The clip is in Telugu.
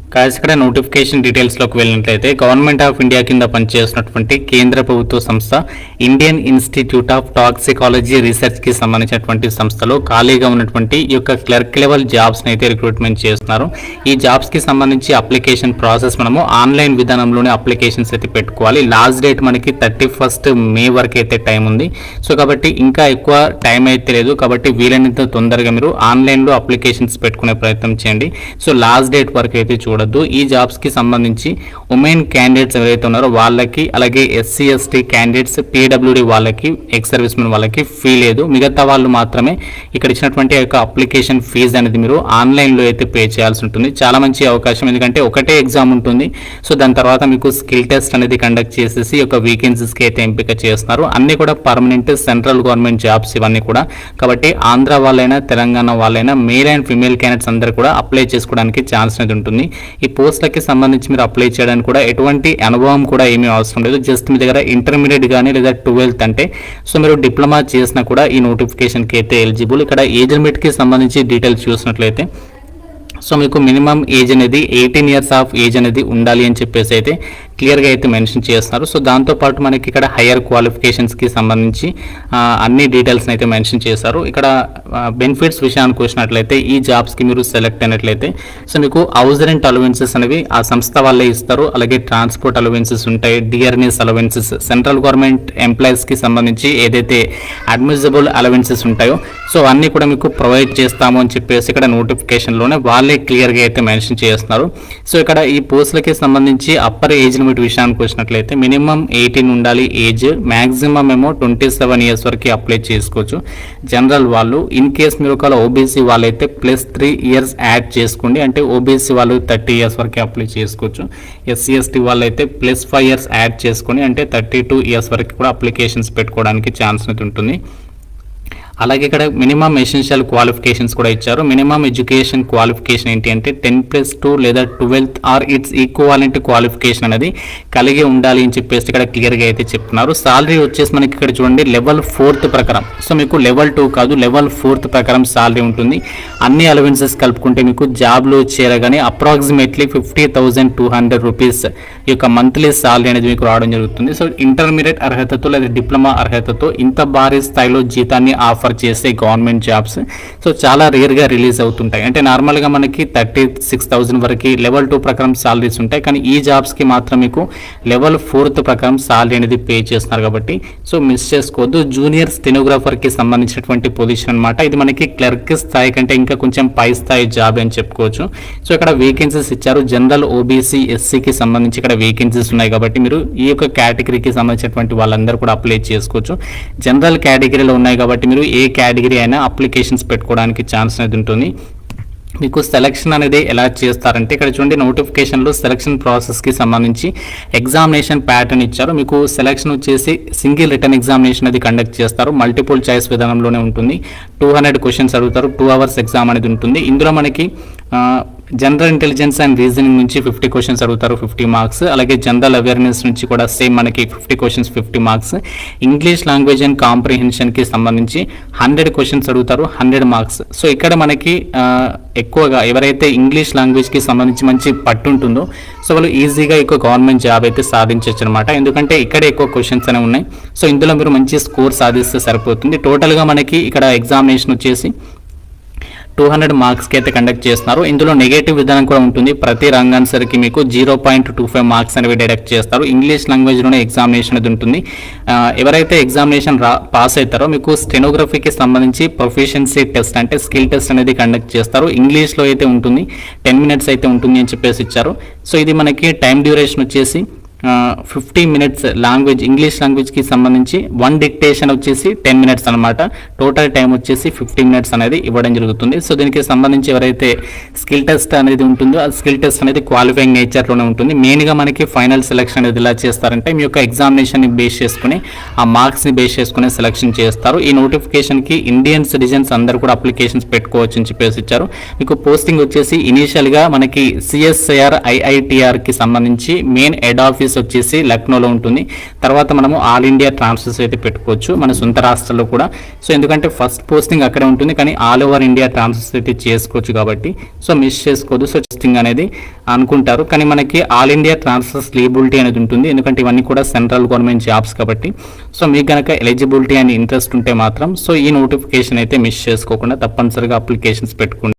ఇక్కడ నోటిఫికేషన్ డీటెయిల్స్లోకి వెళ్ళినట్లయితే గవర్నమెంట్ ఆఫ్ ఇండియా కింద పనిచేస్తున్నటువంటి కేంద్ర ప్రభుత్వ సంస్థ ఇండియన్ ఇన్స్టిట్యూట్ ఆఫ్ టాక్సికాలజీ రీసెర్చ్కి సంబంధించినటువంటి సంస్థలో ఖాళీగా ఉన్నటువంటి ఈ యొక్క క్లర్క్ లెవెల్ జాబ్స్ని అయితే రిక్రూట్మెంట్ చేస్తున్నారు. ఈ జాబ్స్కి సంబంధించి అప్లికేషన్ ప్రాసెస్ మనము ఆన్లైన్ విధానంలోనే అప్లికేషన్స్ అయితే పెట్టుకోవాలి. లాస్ట్ డేట్ మనకి 31 మే వరకు అయితే టైం ఉంది. సో కాబట్టి ఇంకా ఎక్కువ టైం అయితే లేదు. కాబట్టి వీలైనంత తొందరగా మీరు ఆన్లైన్లో అప్లికేషన్స్ పెట్టుకునే ప్రయత్నం చేయండి. సో లాస్ట్ డేట్ వరకు అయితే చూడద్దు. ఈ జాబ్స్ కి సంబంధించి ఉమెన్ క్యాండిడేట్స్ ఎవరైతే ఉన్నారో వాళ్ళకి, అలాగే ఎస్సీ ఎస్టీ క్యాండిడేట్స్, పీడబ్ల్యూడి వాళ్ళకి, ఎక్స్ సర్వీస్ మెన్ వాళ్ళకి ఫీ లేదు. మిగతా వాళ్ళు మాత్రమే ఇక్కడ ఇచ్చినటువంటి యొక్క అప్లికేషన్ ఫీజు అనేది మీరు ఆన్లైన్లో అయితే పే చేయాల్సి ఉంటుంది. చాలా మంచి అవకాశం, ఎందుకంటే ఒకటే ఎగ్జామ్ ఉంటుంది. సో దాని తర్వాత మీకు స్కిల్ టెస్ట్ అనేది కండక్ట్ చేసేసి ఒక వీకెన్సీస్కి అయితే ఎంపిక చేస్తున్నారు. అన్ని కూడా పర్మనెంట్ సెంట్రల్ గవర్నమెంట్ జాబ్స్ ఇవన్నీ కూడా. కాబట్టి ఆంధ్ర వాళ్ళైనా తెలంగాణ వాళ్ళైనా మేల్ అండ్ ఫిమేల్ క్యాండిడేట్స్ అందరూ కూడా అప్లై చేసుకోవడానికి ఛాన్స్ అనేది ఉంటుంది. ఈ పోస్టులకి సంబంధించి మీరు అప్లై చేయడానికి కూడా ఎటువంటి అనుభవం కూడా ఏమీ అవసరం లేదు. జస్ట్ మీ దగ్గర ఇంటర్మీడియట్ కానీ లేదా 12th అంటే సో మీరు డిప్లొమా చేసినా కూడా ఈ నోటిఫికేషన్కి అయితే ఎలిజిబుల్. ఇక్కడ ఏజ్ లిమిట్కి సంబంధించి డీటెయిల్స్ చూసినట్లయితే సో మీకు మినిమం ఏజ్ అనేది 18 years ఆఫ్ ఏజ్ అనేది ఉండాలి అని చెప్పేసి అయితే క్లియర్గా అయితే మెన్షన్ చేస్తున్నారు. సో దాంతోపాటు మనకి ఇక్కడ హయ్యర్ క్వాలిఫికేషన్స్కి సంబంధించి అన్ని డీటెయిల్స్ని అయితే మెన్షన్ చేశారు. ఇక్కడ బెనిఫిట్స్ విషయానికి వచ్చినట్లయితే ఈ జాబ్స్కి మీరు సెలెక్ట్ అయినట్లయితే సో మీకు హౌస్ రెంట్ అలవెన్సెస్ అనేవి ఆ సంస్థ వాళ్ళే ఇస్తారు. అలాగే ట్రాన్స్పోర్ట్ అలవెన్సెస్ ఉంటాయి, డియర్నెస్ అలవెన్సెస్, సెంట్రల్ గవర్నమెంట్ ఎంప్లాయీస్కి సంబంధించి ఏదైతే అడ్మిసిబుల్ అలవెన్సెస్ ఉంటాయో సో అన్నీ కూడా మీకు ప్రొవైడ్ చేస్తాము అని చెప్పేసి ఇక్కడ నోటిఫికేషన్లోనే వాళ్ళే క్లియర్గా అయితే మెన్షన్ చేస్తున్నారు. సో ఇక్కడ ఈ పోస్టులకి సంబంధించి అప్పర్ ఏజ్ లిమిట్ విషయానికి వచ్చినట్లయితే మినిమం 18 ఉండాలి ఏజ్, మ్యాక్సిమం ఏమో 27 years వరకు అప్లై చేసుకోవచ్చు. జనరల్ వాళ్ళు ఇన్ కేస్ మీరు ఒక ఓబీసీ వాళ్ళైతే +3 years యాడ్ చేసుకోండి, అంటే ఓబీసీ వాళ్ళు 30 years వరకు అప్లై చేసుకోవచ్చు. ఎస్సీ ఎస్టీ వాళ్ళైతే +5 years యాడ్ చేసుకొని అంటే 32 years వరకు కూడా అప్లికేషన్స్ పెట్టుకోవడానికి ఛాన్స్ అనేది ఉంటుంది. అలాగే ఇక్కడ మినిమం ఎసెన్షియల్ క్వాలిఫికేషన్స్ కూడా ఇచ్చారు. మినిమం ఎడ్యుకేషన్ క్వాలిఫికేషన్ ఏంటి అంటే 10+2 లేదా 12th are it's equivalent qualification అనేది కలిగి ఉండాలి అని చెప్పేసి ఇక్కడ క్లియర్గా అయితే చెప్తున్నారు. సాలరీ వచ్చేసి మనకి ఇక్కడ చూడండి లెవెల్ 4th ప్రకారం, సో మీకు లెవెల్ 2 కాదు లెవెల్ 4th ప్రకారం సాలరీ ఉంటుంది. అన్ని అలవెన్సెస్ కలుపుకుంటే మీకు జాబ్లో చేరగానే అప్రాక్సిమేట్లీ 50,200 రూపీస్ ఈ యొక్క మంత్లీ సాలరీ అనేది మీకు రావడం జరుగుతుంది. సో ఇంటర్మీడియట్ అర్హతతో లేదా డిప్లొమా అర్హతతో ఇంత భారీ స్థాయిలో జీతాన్ని ఆఫర్ చేసే గవర్నమెంట్ జాబ్స్ సో చాలా రేర్గా రిలీజ్ అవుతుంటాయి. అంటే నార్మల్గా మనకి 36,000 వరకు లెవెల్ 2 ప్రకారం సాలరీస్ ఉంటాయి, కానీ ఈ జాబ్స్కి మాత్రం మీకు లెవెల్ 4th ప్రకారం సాలరీ అనేది పే చేస్తున్నారు. కాబట్టి సో మిస్ చేసుకోవద్దు. జూనియర్ స్టెనోగ్రాఫర్కి సంబంధించినటువంటి పొజిషన్ అనమాట. ఇది మనకి క్లర్క్ స్థాయి కంటే ఇంకా కొంచెం పై స్థాయి జాబ్ అని చెప్పుకోవచ్చు. సో ఇక్కడ వేకెన్సీస్ ఇచ్చారు. జనరల్, ఓబీసీ, ఎస్సీకి సంబంధించి ఇక్కడ వేకెన్సీస్ ఉన్నాయి. కాబట్టి మీరు ఈ యొక్క కేటగిరీకి సంబంధించినటువంటి వాళ్ళందరూ కూడా అప్లై చేసుకోవచ్చు. జనరల్ కేటగిరీలో ఉన్నాయి కాబట్టి మీరు ఏ కేటగిరీ అయినా అప్లికేషన్స్ పెట్టుకోవడానికి ఛాన్స్ అనేది ఉంటుంది. మీకు సెలక్షన్ అనేది ఎలా చేస్తారంటే ఇక్కడ చూడండి నోటిఫికేషన్లో సెలక్షన్ ప్రాసెస్కి సంబంధించి ఎగ్జామినేషన్ ప్యాటర్న్ ఇచ్చారు. మీకు సెలక్షన్ వచ్చేసి సింగిల్ రిటర్న్ ఎగ్జామినేషన్ అది కండక్ట్ చేస్తారు. మల్టిపుల్ చాయిస్ విధానంలోనే ఉంటుంది. 200 క్వశ్చన్స్ అడుగుతారు. 2 hours ఎగ్జామ్ అనేది ఉంటుంది. ఇందులో మనకి జనరల్ ఇంటెలిజెన్స్ అండ్ రీజనింగ్ నుంచి 50 క్వశ్చన్స్ అడుగుతారు, 50 మార్క్స్. అలాగే జనరల్ అవేర్నెస్ నుంచి కూడా సేమ్ మనకి 50 questions, 50 marks. English language and కాంప్రిహెన్షన్కి సంబంధించి 100 క్వశ్చన్స్ అడుగుతారు, 100 మార్క్స్. సో ఇక్కడ మనకి ఎక్కువగా ఎవరైతే ఇంగ్లీష్ లాంగ్వేజ్కి సంబంధించి మంచి పట్టు ఉంటుందో సో వాళ్ళు ఈజీగా ఎక్కువ గవర్నమెంట్ జాబ్ అయితే సాధించవచ్చు అనమాట. ఎందుకంటే ఇక్కడే ఎక్కువ క్వశ్చన్స్ అనేవి ఉన్నాయి. సో ఇందులో మీరు మంచి స్కోర్ సాధిస్తే సరిపోతుంది. టోటల్గా మనకి ఇక్కడ ఎగ్జామినేషన్ వచ్చేసి 200 మార్క్స్కి అయితే కండక్ట్ చేస్తున్నారు. ఇందులో నెగటివ్ విధానం కూడా ఉంటుంది. ప్రతి రంగాన్సరికి మీకు 0.25 మార్క్స్ అనేవి డిడక్ట్ చేస్తారు. ఇంగ్లీష్ లాంగ్వేజ్లోనే ఎగ్జామినేషన్ అనేది ఉంటుంది. ఎవరైతే ఎగ్జామినేషన్ పాస్ అవుతారో మీకు స్టెనోగ్రఫీకి సంబంధించి ప్రొఫిషియన్సీ టెస్ట్ అంటే స్కిల్ టెస్ట్ అనేది కండక్ట్ చేస్తారు. ఇంగ్లీష్లో అయితే ఉంటుంది, 10 minutes అయితే ఉంటుంది అని చెప్పేసి ఇచ్చారు. సో ఇది మనకి టైం డ్యూరేషన్ వచ్చేసి 50 minutes లాంగ్వేజ్, ఇంగ్లీష్ లాంగ్వేజ్కి సంబంధించి 1 డిక్టేషన్ వచ్చేసి 10 minutes అనమాట. టోటల్ టైం వచ్చేసి 50 minutes అనేది ఇవ్వడం జరుగుతుంది. సో దీనికి సంబంధించి ఎవరైతే స్కిల్ టెస్ట్ అనేది ఉంటుందో ఆ స్కిల్ టెస్ట్ అనేది క్వాలిఫైయింగ్ నేచర్లోనే ఉంటుంది. మెయిన్గా మనకి ఫైనల్ సెలక్షన్ అనేది ఎలా చేస్తారంటే మీ యొక్క ఎగ్జామినేషన్ని బేస్ చేసుకుని ఆ మార్క్స్ని బేస్ చేసుకుని సెలక్షన్ చేస్తారు. ఈ నోటిఫికేషన్కి ఇండియన్ సిటిజన్స్ అందరూ కూడా అప్లికేషన్స్ పెట్టుకోవచ్చు అని చెప్పేసి ఇచ్చారు. మీకు పోస్టింగ్ వచ్చేసి ఇనీషియల్గా మనకి CSIR IITRకి సంబంధించి మెయిన్ హెడ్ ఆఫీస్ ఆఫీస్ వచ్చేసి లక్నోలో ఉంటుంది. తర్వాత మనము ఆల్ ఇండియా ట్రాన్స్ఫర్స్ అయితే పెట్టుకోవచ్చు మన సొంత రాష్ట్రాల్లో కూడా. సో ఎందుకంటే ఫస్ట్ పోస్టింగ్ అక్కడే ఉంటుంది, కానీ ఆల్ ఓవర్ ఇండియా ట్రాన్స్ఫర్స్ అయితే చేసుకోవచ్చు కాబట్టి సో మిస్ చేసుకోవద్దు. సో పోస్టింగ్ అనేది అనుకుంటారు, కానీ మనకి ఆల్ ఇండియా ట్రాన్స్ఫర్ ఎలిజిబిలిటీ అనేది ఉంటుంది, ఎందుకంటే ఇవన్నీ కూడా సెంట్రల్ గవర్నమెంట్ జాబ్స్ కాబట్టి. సో మీకు కనుక ఎలిజిబిలిటీ అని ఇంట్రెస్ట్ ఉంటే మాత్రం సో ఈ నోటిఫికేషన్ అయితే మిస్ చేసుకోకుండా తప్పనిసరిగా అప్లికేషన్స్ పెట్టుకోండి.